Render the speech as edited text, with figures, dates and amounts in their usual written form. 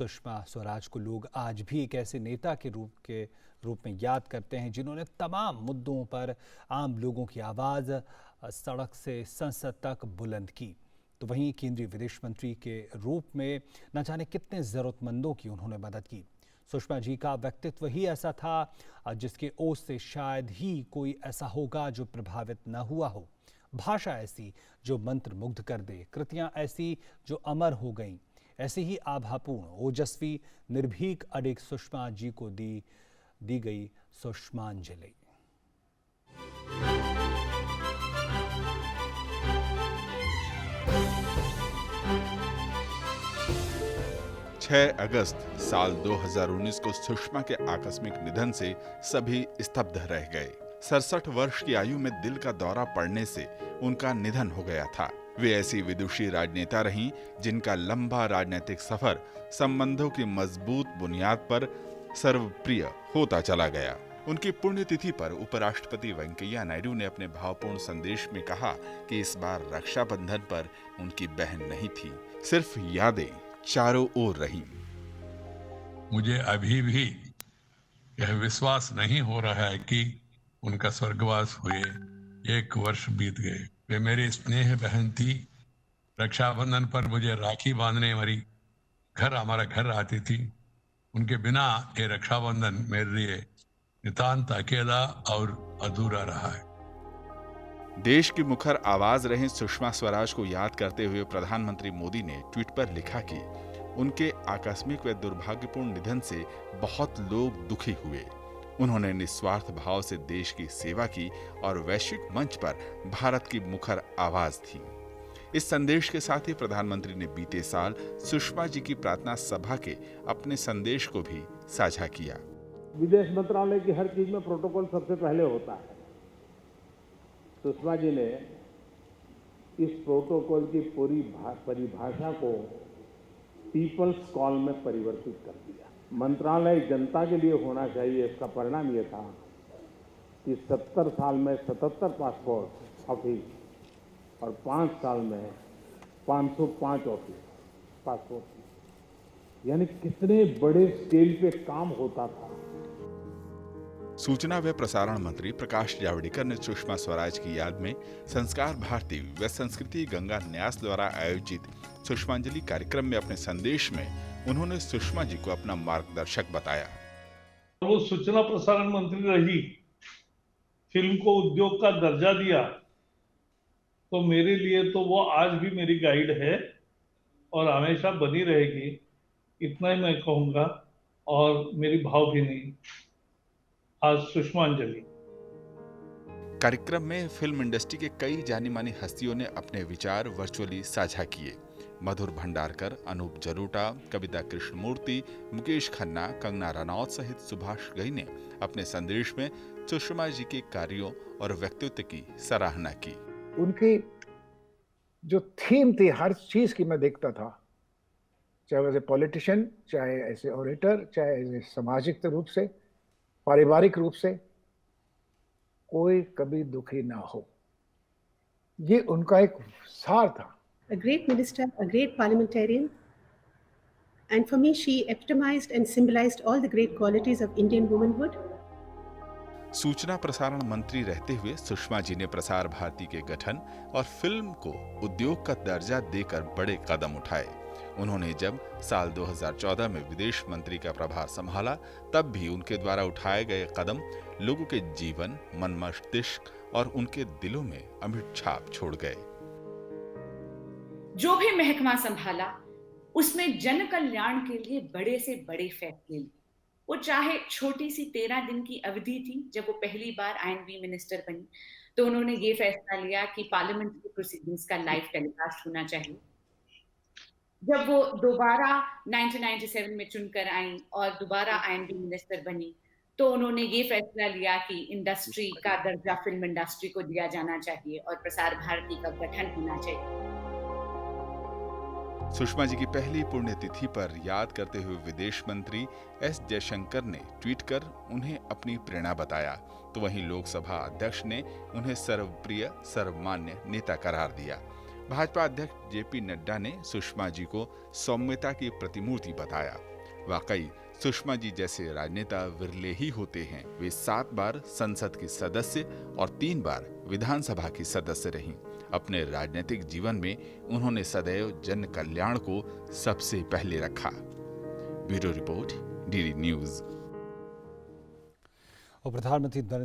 सुषमा स्वराज को लोग आज भी एक ऐसे नेता के रूप में याद करते हैं जिन्होंने तमाम मुद्दों पर आम लोगों की आवाज़ सड़क से संसद तक बुलंद की। तो वहीं केंद्रीय विदेश मंत्री के रूप में न जाने कितने ज़रूरतमंदों की उन्होंने मदद की। सुषमा जी का व्यक्तित्व ही ऐसा था जिसके ओस से शायद ही कोई ऐसा होगा जो प्रभावित न हुआ हो। भाषा ऐसी जो मंत्र मुग्ध कर दे, कृतियां ऐसी जो अमर हो गईं। ऐसी ही आभापूर्ण, ओजस्वी, निर्भीक अडिग सुषमा जी को दी गई सुषमांजलि। 6 अगस्त साल 2019 को सुषमा के आकस्मिक निधन से सभी स्तब्ध रह गए। 67 वर्ष की आयु में दिल का दौरा पड़ने से उनका निधन हो गया था। वे ऐसी विदुषी राजनेता रहीं जिनका लंबा राजनीतिक सफर संबंधों की मजबूत बुनियाद पर सर्वप्रिय होता चला गया। उनकी पुण्यतिथि पर उपराष्ट्रपति वेंकैया नायडू ने अपने भावपूर्ण संदेश में कहा कि इस बार रक्षाबंधन पर उनकी बहन नहीं थी, सिर्फ यादें चारों ओर रहीं। मुझे अभी भी यह विश्वास नहीं हो रहा है कि उनका स्वर्गवास हुए 1 वर्ष बीत गए। वे मेरी स्नेह बहन थी। रक्षाबंधन पर मुझे राखी बांधने हमारा घर आती थी। उनके बिना ये रक्षाबंधन मेरे लिए नितांत अकेला और अधूरा रहा है। देश की मुखर आवाज रहे सुषमा स्वराज को याद करते हुए प्रधानमंत्री मोदी ने ट्वीट पर लिखा कि उनके आकस्मिक व दुर्भाग्यपूर्ण निधन से बहुत लोग दुखी हुए। उन्होंने निस्वार्थ भाव से देश की सेवा की और वैश्विक मंच पर भारत की मुखर आवाज थी। इस संदेश के साथ ही प्रधानमंत्री ने बीते साल सुषमा जी की प्रार्थना सभा के अपने संदेश को भी साझा किया। विदेश मंत्रालय की हर चीज में प्रोटोकॉल सबसे पहले होता है। सुषमा जी ने इस प्रोटोकॉल की पूरी परिभाषा को पीपल्स कॉल में परिवर्तित कर दिया। मंत्रालय जनता के लिए होना चाहिए। इसका परिणाम यह था कि 70 साल में 77 पासपोर्ट ऑफिस और 5 साल में 505 ऑफिस पासपोर्ट, यानी कितने बड़े स्केल पे काम होता था। सूचना व प्रसारण मंत्री प्रकाश जावड़ेकर ने सुषमा स्वराज की याद में संस्कार भारती व संस्कृति गंगा न्यास द्वारा आयोजित सुषमांजलि कार्यक्रम में अपने संदेश में उन्होंने सुषमा जी को अपना मार्गदर्शक बताया। वो सूचना प्रसारण मंत्री रही, फिल्म को उद्योग का दर्जा दिया, तो मेरे लिए तो वो आज भी मेरी गाइड है और हमेशा बनी रहेगी। इतना ही मैं कहूंगा और मेरी भावभीनी आज सुषमांजलि। कार्यक्रम में फिल्म इंडस्ट्री के कई जानी मानी हस्तियों ने अपने विचार वर्चुअली साझा किए। मधुर भंडारकर, अनूप जलोटा, कविता कृष्णमूर्ति, मुकेश खन्ना, कंगना रनौत सहित सुभाष घई ने अपने संदेश में सुषमा जी के कार्यों और व्यक्तित्व की सराहना की। उनकी जो थीम थी हर चीज की मैं देखता था, चाहे एज ए पॉलिटिशियन, चाहे ऐसे ऑरेटर, चाहे ऐसे सामाजिक रूप से, पारिवारिक रूप से, कोई कभी दुखी ना हो, ये उनका एक सार था। A great minister, a great parliamentarian, and for me she epitomized and symbolized all the great qualities of Indian womanhood. सूचना प्रसारण मंत्री रहते हुए सुषमा जी ने प्रसार भारती के गठन और फिल्म को उद्योग का दर्जा देकर बड़े कदम उठाए। उन्होंने जब साल 2014 में विदेश मंत्री का प्रभार संभाला, तब भी उनके द्वारा उठाए गए कदम लोगों के जीवन, मन, मस्तिष्क और उनके दिलों में अमिट छाप छोड़ गए। जो भी महकमा संभाला उसमें जन कल्याण के लिए बड़े से बड़े फैसले लिए। वो चाहे छोटी सी 13 दिन की अवधि थी, जब वो पहली बार आईएनबी मिनिस्टर बनी तो उन्होंने ये फैसला लिया कि पार्लियामेंट्री प्रोसीडिंग्स का लाइव टेलीकास्ट होना चाहिए। जब वो दोबारा 1997 में चुनकर आई और दोबारा आईएनबी मिनिस्टर बनी तो उन्होंने ये फैसला लिया कि इंडस्ट्री का दर्जा फिल्म इंडस्ट्री को दिया जाना चाहिए और प्रसार भारती का गठन होना चाहिए। सुषमा जी की पहली पुण्यतिथि पर याद करते हुए विदेश मंत्री एस जयशंकर ने ट्वीट कर उन्हें अपनी प्रेरणा बताया, तो वहीं लोकसभा अध्यक्ष ने उन्हें सर्वप्रिय, सर्वमान्य नेता करार दिया। भाजपा अध्यक्ष जेपी नड्डा ने सुषमा जी को सौम्यता की प्रतिमूर्ति बताया। वाकई सुषमा जी जैसे राजनेता विरले ही होते हैं। वे 7 बार संसद की सदस्य और 3 बार विधानसभा की सदस्य रहीं। अपने राजनीतिक जीवन में उन्होंने सदैव जन कल्याण को सबसे पहले रखा। Bureau report, DD news. और प्रधानमंत्री नरेंद्र